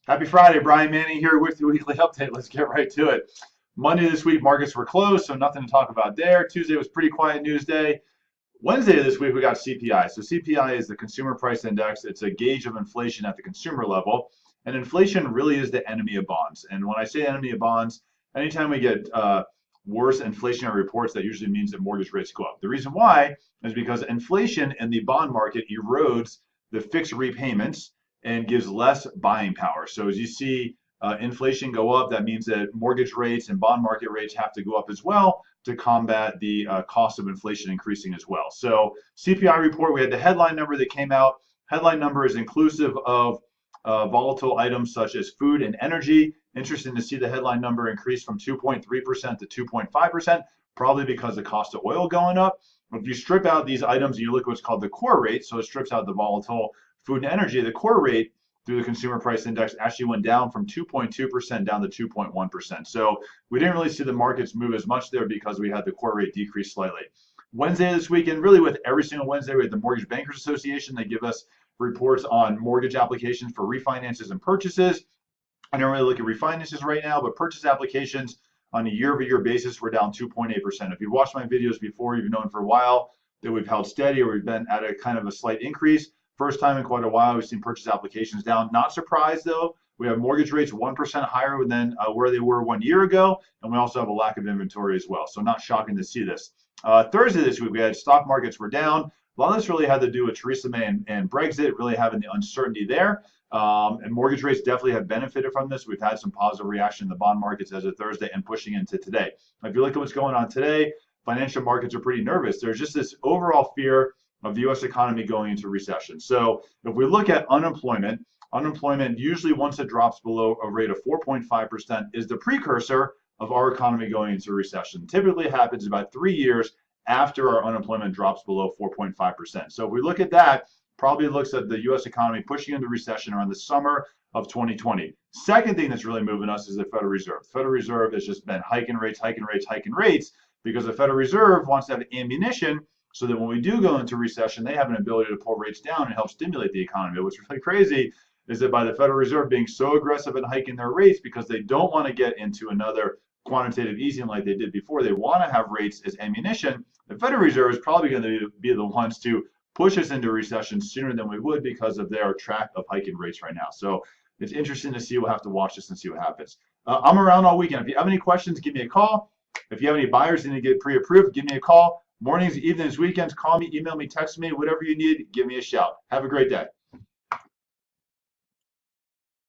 Happy Friday, Brian Manning here with the weekly update. Let's get right to it. Monday this week, markets were closed, so nothing to talk about there. Tuesday was pretty quiet news day. Wednesday this week, we got CPI. So CPI is the Consumer Price Index. It's a gauge of inflation at the consumer level. And inflation really is the enemy of bonds. And when I say enemy of bonds, anytime we get worse inflationary reports, that usually means that mortgage rates go up. The reason why is because inflation in the bond market erodes the fixed repayments and gives less buying power. So as you see inflation go up, that means that mortgage rates and bond market rates have to go up as well to combat the cost of inflation increasing as well. So CPI report, we had the headline number that came out. Headline number is inclusive of volatile items such as food and energy. Interesting to see the headline number increase from 2.3% to 2.5%, probably because the cost of oil going up. If you strip out these items and you look at what's called the core rate, so it strips out the volatile food and energy, the core rate through the consumer price index actually went down from 2.2% down to 2.1%. So we didn't really see the markets move as much there because we had the core rate decrease slightly. Wednesday this weekend, really with every single Wednesday, we had the Mortgage Bankers Association. They give us reports on mortgage applications for refinances and purchases. I don't really look at refinances right now, but purchase applications on a year-over-year basis were down 2.8%. If you've watched my videos before, you've known for a while that we've held steady or we've been at a kind of a slight increase. First time in quite a while, we've seen purchase applications down. Not surprised though. We have mortgage rates 1% higher than where they were 1 year ago, and we also have a lack of inventory as well. So not shocking to see this. Thursday this week, we had stock markets were down. A lot of this really had to do with Theresa May and Brexit, really having the uncertainty there. And mortgage rates definitely have benefited from this. We've had some positive reaction in the bond markets as of Thursday and pushing into today. If you look at what's going on today, financial markets are pretty nervous. There's just this overall fear of the U.S. economy going into recession. So if we look at unemployment, unemployment usually once it drops below a rate of 4.5% is the precursor of our economy going into recession. Typically it happens about 3 years after our unemployment drops below 4.5%. So if we look at that, probably looks at the U.S. economy pushing into recession around the summer of 2020. Second thing that's really moving us is the Federal Reserve. The Federal Reserve has just been hiking rates, because the Federal Reserve wants to have ammunition so that when we do go into recession, they have an ability to pull rates down and help stimulate the economy. What's really crazy is that by the Federal Reserve being so aggressive in hiking their rates because they don't want to get into another quantitative easing like they did before, they want to have rates as ammunition. The Federal Reserve is probably going to be the ones to push us into recession sooner than we would because of their track of hiking rates right now. So it's interesting to see. We'll have to watch this and see what happens. I'm around all weekend. If you have any questions, give me a call. If you have any buyers that need to get pre-approved, give me a call. Mornings, evenings, weekends, call me, email me, text me, whatever you need, give me a shout. Have a great day.